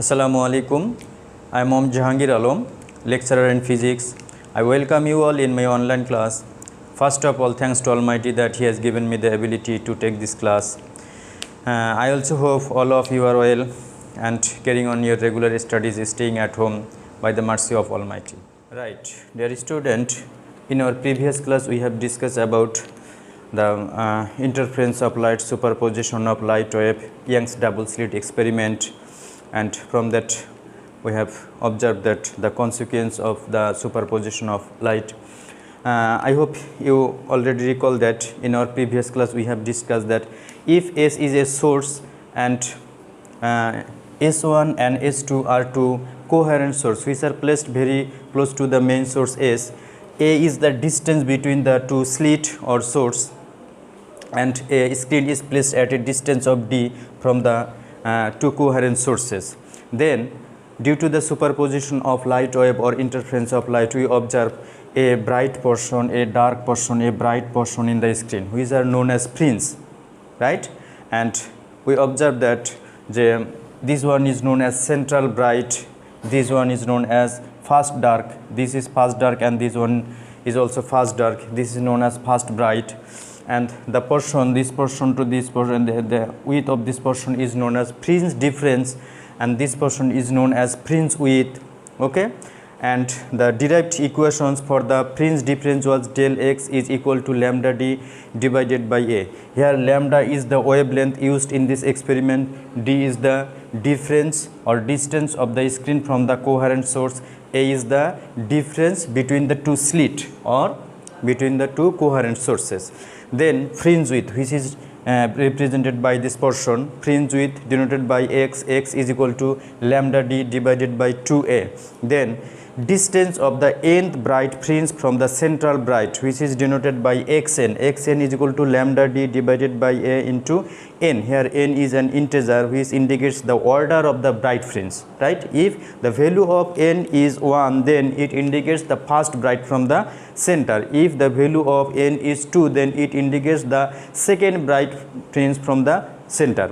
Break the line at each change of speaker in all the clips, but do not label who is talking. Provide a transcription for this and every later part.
Assalamu alaikum. I am Om Jahangir Alam, lecturer in physics. I welcome you all in my online class. First of all, thanks to Almighty that He has given me the ability to take this class. I also hope all of you are well and carrying on your regular studies, staying at home by the mercy of Almighty. Right, dear student, in our previous class we have discussed about the interference of light, superposition of light wave, Young's double slit experiment, and from that we have observed that the consequence of the superposition of light. I hope you already recall that in our previous class we have discussed that if S is a source and S1 and S2 are two coherent sources which are placed very close to the main source S, A is the distance between the two slit or source and a screen is placed at a distance of D from the two coherent sources. Then due to the superposition of light wave or interference of light, we observe a bright portion, a dark portion, a bright portion in the screen which are known as fringe, right? And we observe that this one is known as central bright, this one is known as fast dark, this is fast dark, and this one is also fast dark, this is known as fast bright. And the portion, this portion to this portion, the width of this portion is known as fringe difference, and this portion is known as fringe width. Okay, and the derived equations for the fringe difference was del x is equal to lambda d divided by a. Here lambda is the wavelength used in this experiment, d is the difference or distance of the screen from the coherent source, a is the difference between the two slit or between the two coherent sources. Then fringe width, which is represented by this portion, fringe width denoted by x, x is equal to lambda d divided by 2a. Then distance of the nth bright fringe from the central bright, which is denoted by xn, xn is equal to lambda d divided by a into n. Here n is an integer which indicates the order of the bright fringe, right? If the value of n is 1, then it indicates the first bright from the center. If the value of n is 2, then it indicates the second bright fringe from the center.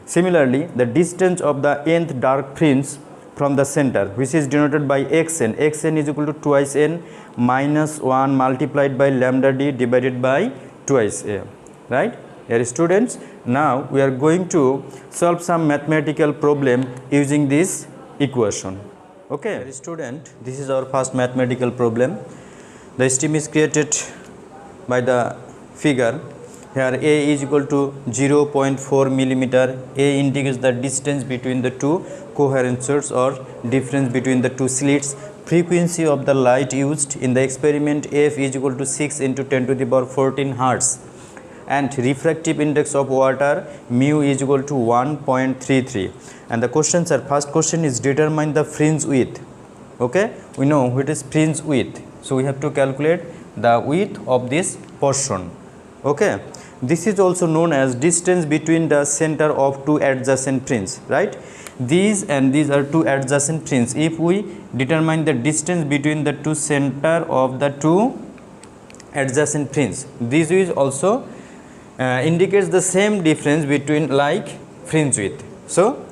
Similarly, the distance of the nth dark fringe from the center, which is denoted by xn, xn is equal to twice n minus 1 multiplied by lambda d divided by twice a, right? Dear students, now we are going to solve some mathematical problem using this equation. Okay, dear student, this is our first mathematical problem. The stream is created by the figure. Here a is equal to 0.4 millimeter. A indicates the distance between the two coherent sources or difference between the two slits. Frequency of the light used in the experiment, f is equal to 6 into 10 to the power 14 hertz. And refractive index of water, mu is equal to 1.33. And the questions are, first question is determine the fringe width. Okay, we know what is fringe width, so we have to calculate the width of this portion. Okay, this is also known as distance between the center of two adjacent fringes, right? These and these are two adjacent fringes. If we determine the distance between the two center of the two adjacent fringes, this is also indicates the same difference between like fringe width. So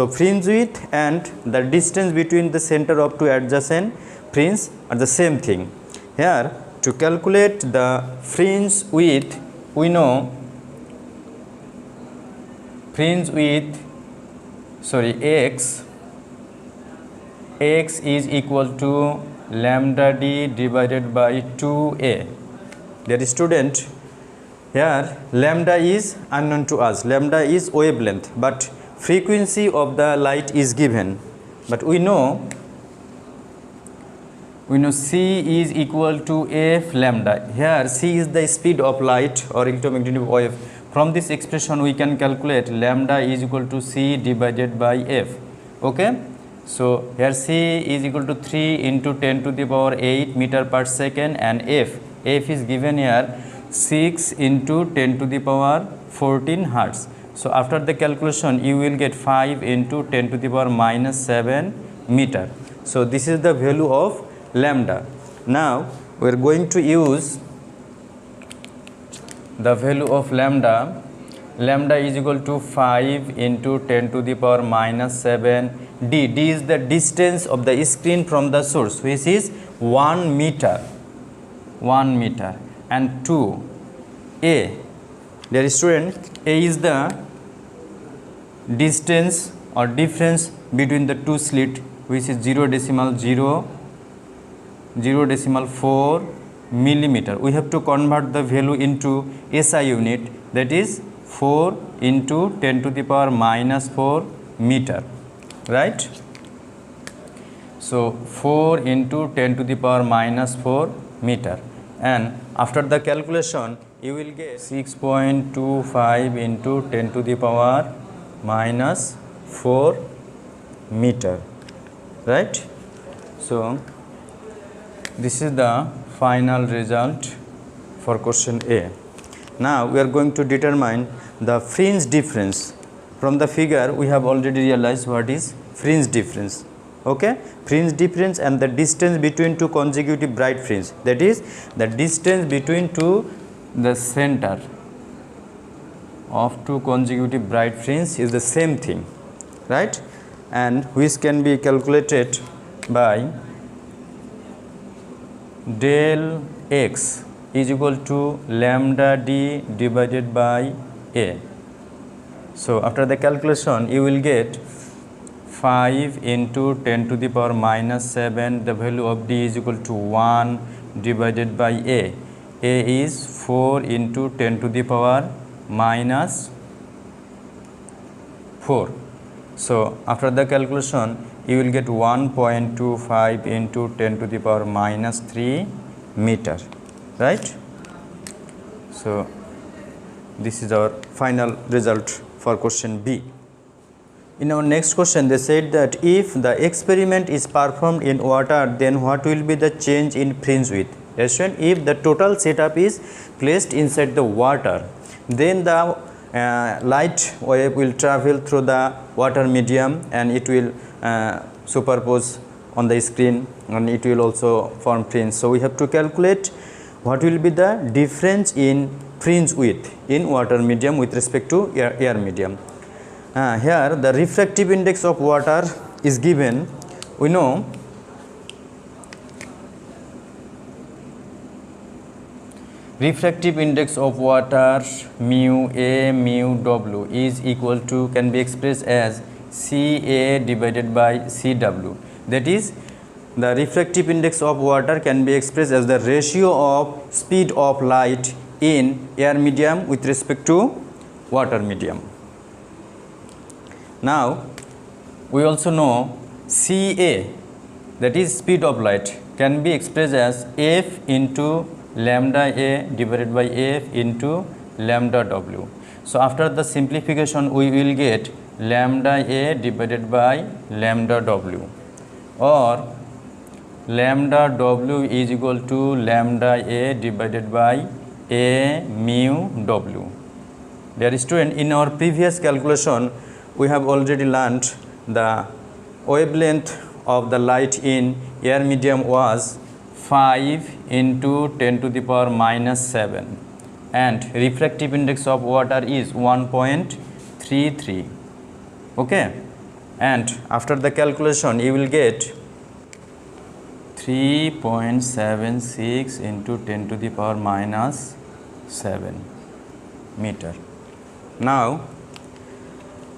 fringe width and the distance between the center of two adjacent fringes are the same thing. Here to calculate the fringe width, we know fringe width, x is equal to lambda d divided by 2a. Dear student, here lambda is unknown to us, lambda is wavelength, but frequency of the light is given, but we know c is equal to f lambda. Here c is the speed of light or electromagnetic wave. From this expression we can calculate lambda is equal to c divided by f. Okay, so here c is equal to 3 into 10 to the power 8 meter per second, and f is given here 6 into 10 to the power 14 hertz. So after the calculation you will get 5 into 10 to the power minus 7 meter. So this is the value of lambda. Now we are going to use the value of lambda. Lambda is equal to 5 into 10 to the power minus 7 D is the distance of the screen from the source, which is 1 meter, and 2 A, dear student, A is the distance or difference between the two slit, which is 0.04 millimeter. We have to convert the value into SI unit, that is 4 into 10 to the power minus 4 meter, right? So 4 into 10 to the power minus 4 meter, and after the calculation you will get 6.25 into 10 to the power minus 4 meter, right? So this is the final result for question A. Now we are going to determine the fringe difference. From the figure we have already realized what is fringe difference. Okay, fringe difference and the distance between two consecutive bright fringe, that is the distance between the center of two consecutive bright fringe is the same thing, right? And which can be calculated by del x is equal to lambda d divided by A. So after the calculation you will get 5 into 10 to the power minus 7, the value of d is equal to 1 divided by A. A is 4 into 10 to the power minus 4. So after the calculation you will get 1.25 into 10 to the power minus 3 meter, right? So this is our final result for question B. In our next question they said that if the experiment is performed in water, then what will be the change in fringe width? If the total setup is placed inside the water, then the light wave will travel through the water medium and it will superpose on the screen, and it will also form fringe. So we have to calculate what will be the difference in fringe width in water medium with respect to air medium. Here the refractive index of water is given. We know refractive index of water mu A mu W is equal to, can be expressed as CA divided by CW. That is, the refractive index of water can be expressed as the ratio of speed of light in air medium with respect to water medium. Now we also know CA, that is speed of light, can be expressed as F into lambda A divided by F into lambda W. So after the simplification we will get lambda A divided by lambda W, or lambda W is equal to lambda A divided by A mu W. Dear student, in our previous calculation we have already learnt the wavelength of the light in air medium was 5 into 10 to the power minus 7, and refractive index of water is 1.33. Okay, and after the calculation you will get 3.76 into 10 to the power minus 7 meter. Now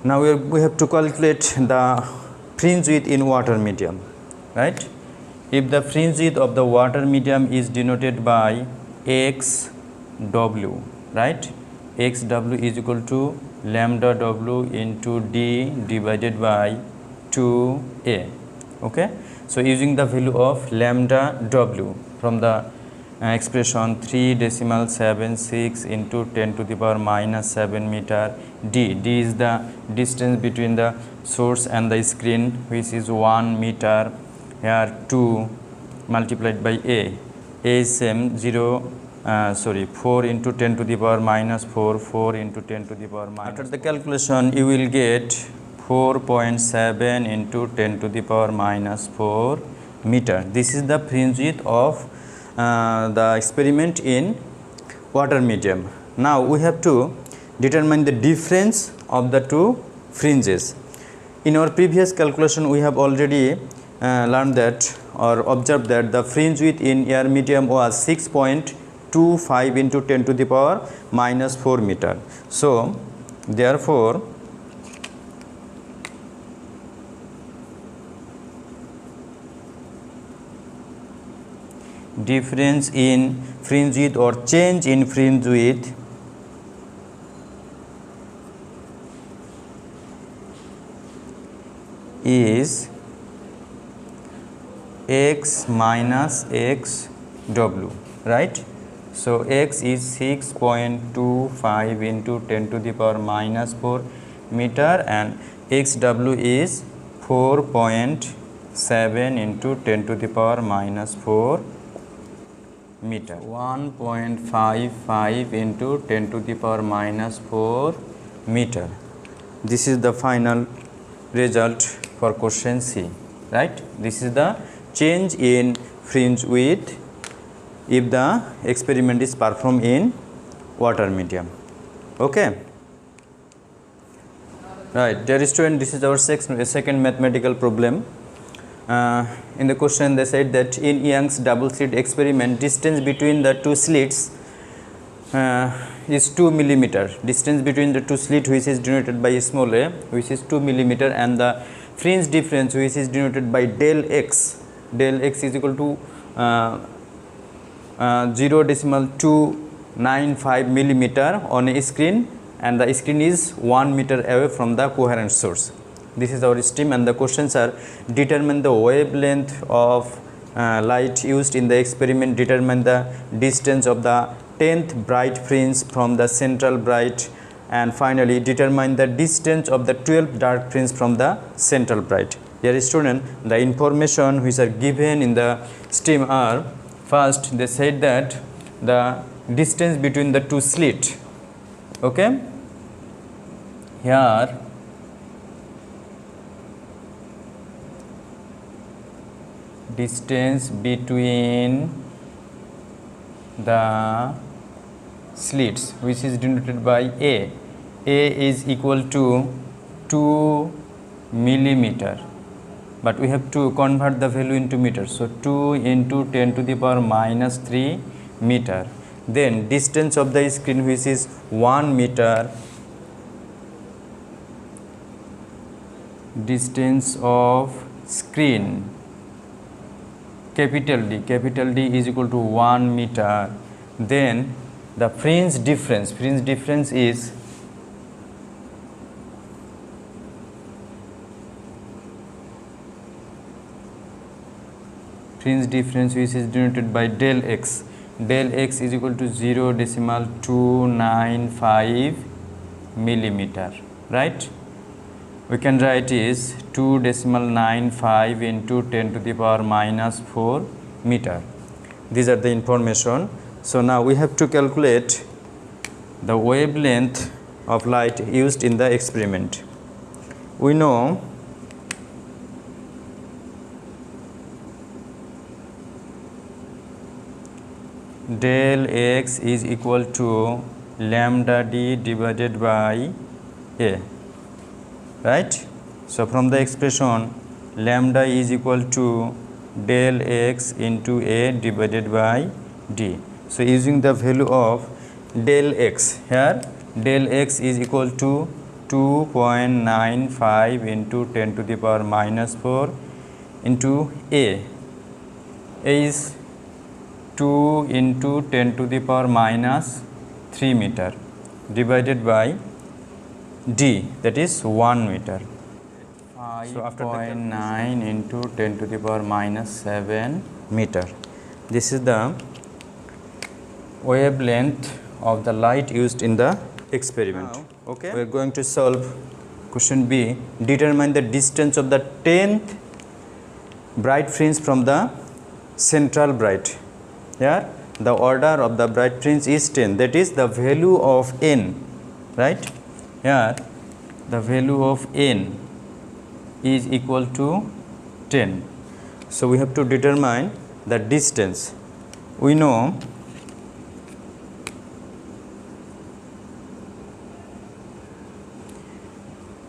we have to calculate the fringe width in water medium, right? If the fringe width of the water medium is denoted by xw, right? Xw is equal to lambda W into D divided by 2A. Okay, so using the value of lambda W from the expression 3.76 into 10 to the power minus 7 meter, D is the distance between the source and the screen, which is 1 meter. Here 2 multiplied by A is same 4 into 10 to the power minus 4 into 10 to the power minus. After the calculation you will get 4.7 into 10 to the power minus 4 meter. This is the fringe width of the experiment in water medium. Now we have to determine the difference of the two fringes. In our previous calculation, we have already learned that or observed that the fringe width in air medium was 6.25 into 10 to the power minus 4 meter. So therefore difference in fringe width or change in fringe width is x minus x w, right? So x is 6.25 into 10 to the power minus 4 meter and xw is 4.7 into 10 to the power minus 4 meter. 1.55 into 10 to the power minus 4 meter. This is the final result for question C, right? This is the change in fringe width if the experiment is performed in water medium. Okay, right, dear student, this is our second mathematical problem. In the question they said that in Young's double slit experiment, distance between the two slits is 2 millimeter. Distance between the two slits, which is denoted by small a, which is 2 millimeter, and the fringe difference, which is denoted by del x. Del x is equal to 0.295 millimeter on a screen, and the screen is 1 meter away from the coherent source. This is our stream, and the questions are: determine the wavelength of light used in the experiment, determine the distance of the 10th bright fringe from the central bright, and finally determine the distance of the 12th dark fringe from the central bright. Dear student, the information which are given in the stream are: first they said that the distance between the two slit, okay, here distance between the slits, which is denoted by a is equal to 2 millimeter, but we have to convert the value into meters, so 2 into 10 to the power minus 3 meter. Then distance of the screen, which is 1 meter, distance of screen capital D is equal to 1 meter. Then the fringe difference is which is denoted by del x. Del x is equal to 0.295 millimeter, right? We can write is 2.95 into 10 to the power minus 4 meter. These are the information. So now we have to calculate the wavelength of light used in the experiment. We know del x is equal to lambda d divided by a, right? So from the expression, lambda is equal to del x into a divided by d. So using the value of del x, here del x is equal to 2.95 into 10 to the power minus 4 into a is 2 into 10 to the power minus 3 meter divided by d, that is 1 meter. So after 5.9 into 10 to the power minus 7 meter. This is the wavelength of the light used in the experiment. Okay, we are going to solve question B. Determine the distance of the 10th bright fringe from the central bright. Here the order of the bright fringe is 10, that is the value of n, right? Here the value of n is equal to 10. So we have to determine the distance. We know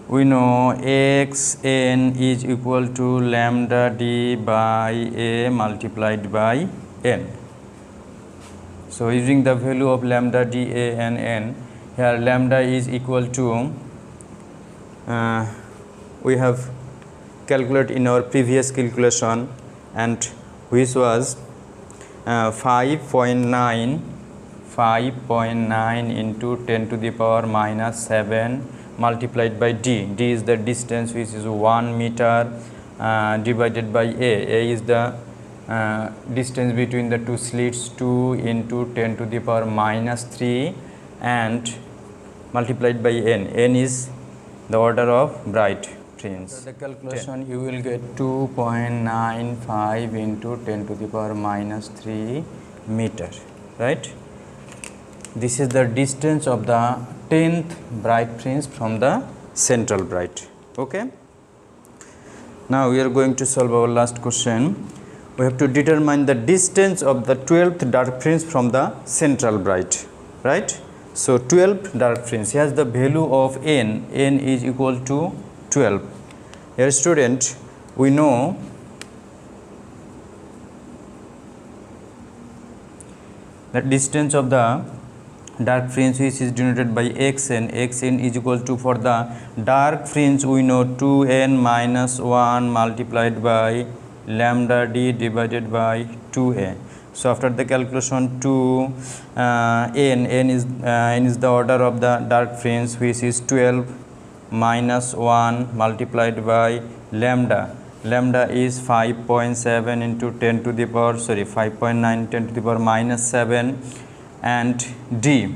we know xn is equal to lambda d by a multiplied by n. So using the value of lambda d a and n, here lambda is equal to we have calculated in our previous calculation, and which was 5.9 into 10 to the power minus 7 multiplied by d. D is the distance, which is 1 meter, divided by a is the distance between the two slits, 2 into 10 to the power minus 3, and multiplied by n is the order of bright fringe. So the calculation, you will get 2.95 into 10 to the power minus 3 meter, right? This is the distance of the 10th bright fringe from the central bright. Okay. Now we are going to solve our last question. We have to determine the distance of the 12th dark fringe from the central bright, right? So 12th dark fringe has the value of n is equal to 12. Here student, we know the distance of the dark fringe, which is denoted by xn is equal to, for the dark fringe we know 2n minus 1 multiplied by lambda d divided by 2a. So after the calculation, 2 n is the order of the dark fringe, which is 12 minus 1 multiplied by lambda is 5.7 into 10 to the power 5.9 10 to the power minus 7, and d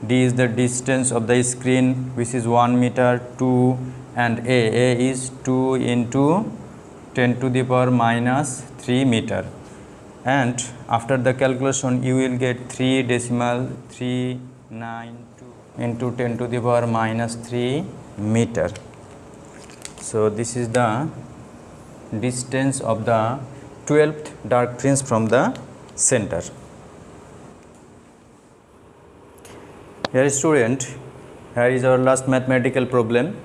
is the distance of the screen, which is 1 meter, 2, and a is 2 into 10 to the power minus 3 meter. And after the calculation, you will get 3.392 into 10 to the power minus 3 meter. So this is the distance of the 12th dark fringe from the center. Here student, here is our last mathematical problem.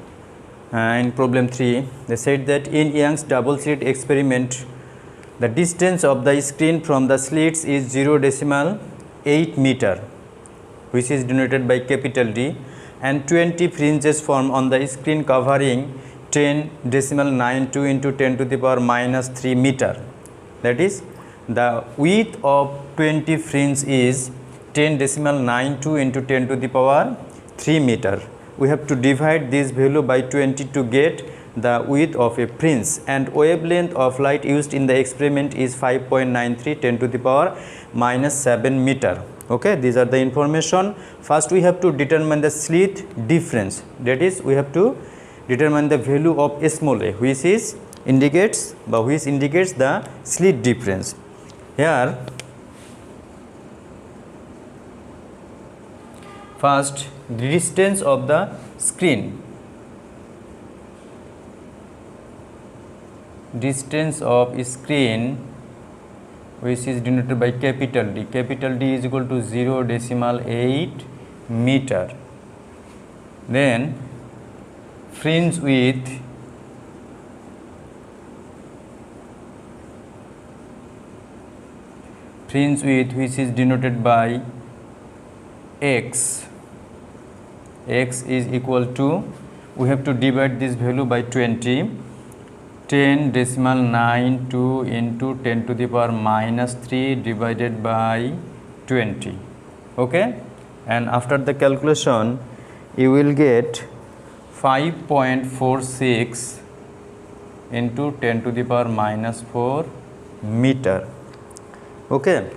In problem 3, they said that in Young's double slit experiment, the distance of the screen from the slits is 0.8 meter, which is denoted by capital D, and 20 fringes form on the screen covering 10.92 into 10 to the power minus 3 meter. That is, the width of 20 fringe is 10.92 into 10 to the power 3 meter. We have to divide this value by 20 to get the width of a fringe, and wavelength of light used in the experiment is 5.93 10 to the power minus 7 meter. Okay, these are the information. First we have to determine the slit difference, that is, we have to determine the value of small a, which indicates the slit difference. Here first, the distance of the screen, which is denoted by capital D. Capital D is equal to 0.8 meter. Then fringe width, which is denoted by x is equal to, we have to divide this value by 20, 10.92 into 10 to the power minus 3 divided by 20. Okay, and after the calculation, you will get 5.46 into 10 to the power minus 4 meter. Okay,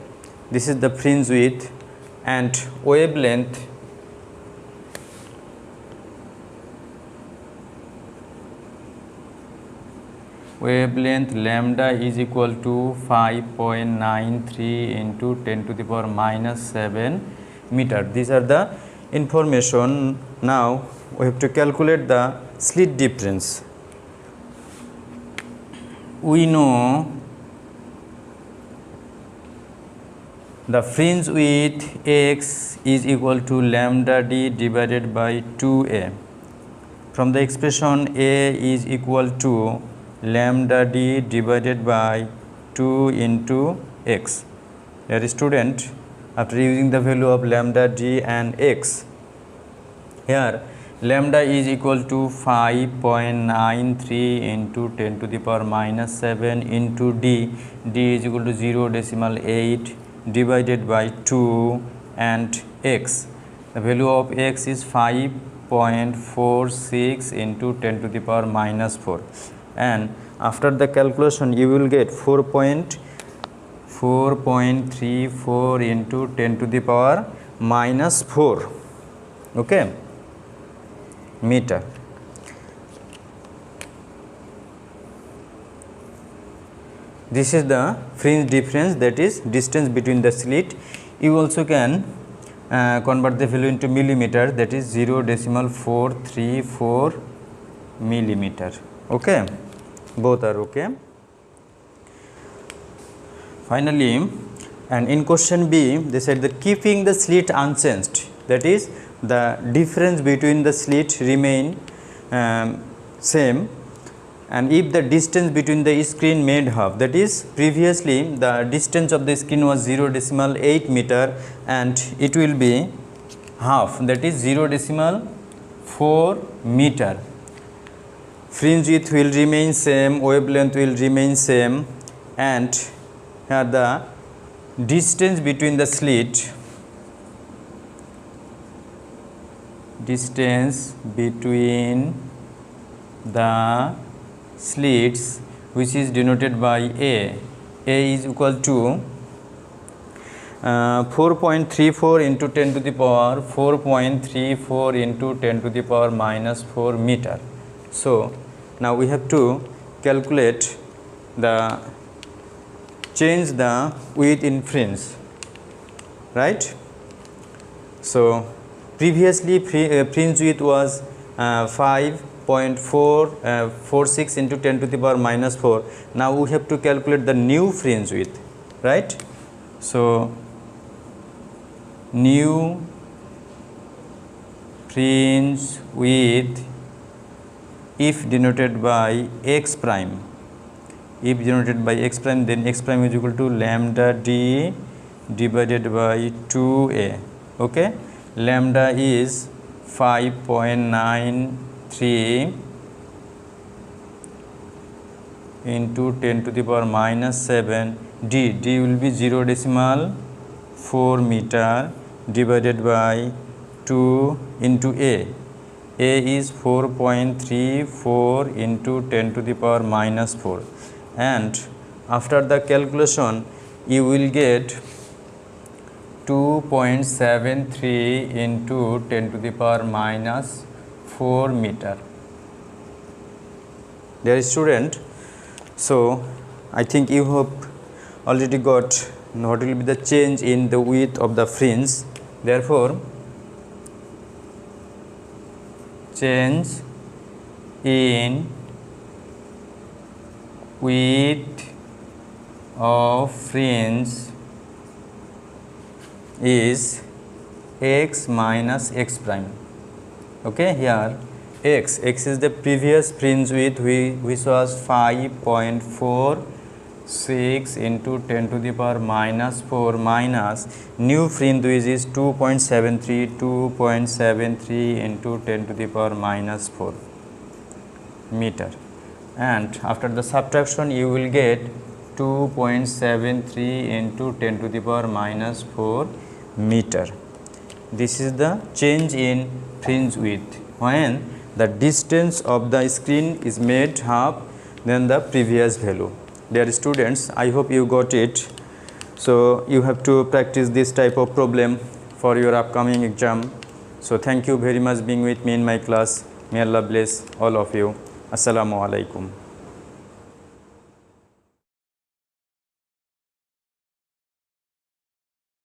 this is the fringe width, and wavelength lambda is equal to 5.93 into 10 to the power minus 7 meter. These are the information. Now we have to calculate the slit difference. We know the fringe width x is equal to lambda d divided by 2a. from the expression A is equal to lambda d divided by 2 into x. Dear student, after using the value of lambda d and x, here lambda is equal to 5.93 into 10 to the power minus 7 into d is equal to 0.8 divided by 2 and x. The value of x is 5.46 into 10 to the power minus 4, and after the calculation you will get 4.34 into 10 to the power minus 4, okay, meter. This is the fringe difference, that is distance between the slit. You also can convert the value into millimeter, that is 0.434 millimeter, okay, both are okay. Finally, and in question B they said that keeping the slit unchanged, that is the difference between the slit remain same, and if the distance between the screen made half, that is previously the distance of the screen was 0.8 meter and it will be half, that is 0.4 meter. Fringe width will remain same, wavelength will remain same, and here the distance between the slit, distance between the slits, which is denoted by A is equal to 4.34 into 10 to the power 4.34 into 10 to the power minus 4 meter. So now we have to calculate the change the width in fringe, right? So previously fringe width was 5.46 into 10 to the power minus 4. Now we have to calculate the new fringe width, right? So new fringe width, if denoted by x prime, if denoted by x prime, then x prime is equal to lambda d divided by 2a, okay. Lambda is 5.93 into 10 to the power minus 7, d will be 0.4 meter divided by 2 into a is 4.34 into 10 to the power minus 4, and after the calculation you will get 2.73 into 10 to the power minus 4 meter. Dear student, so I think you have already got what will be the change in the width of the fringe. Therefore, change in width of fringe is x minus x prime, okay. Here x is the previous fringe width which was 5.46 into 10 to the power minus 4 minus new fringe width is 2.73 into 10 to the power minus 4 meter, and after the subtraction you will get 2.73 into 10 to the power minus 4 meter. This is the change in fringe width when the distance of the screen is made half than the previous value. Dear students, I hope you got it. So you have to practice this type of problem for your upcoming exam. So thank you very much being with me in my class. May Allah bless all of you. Assalamu alaikum.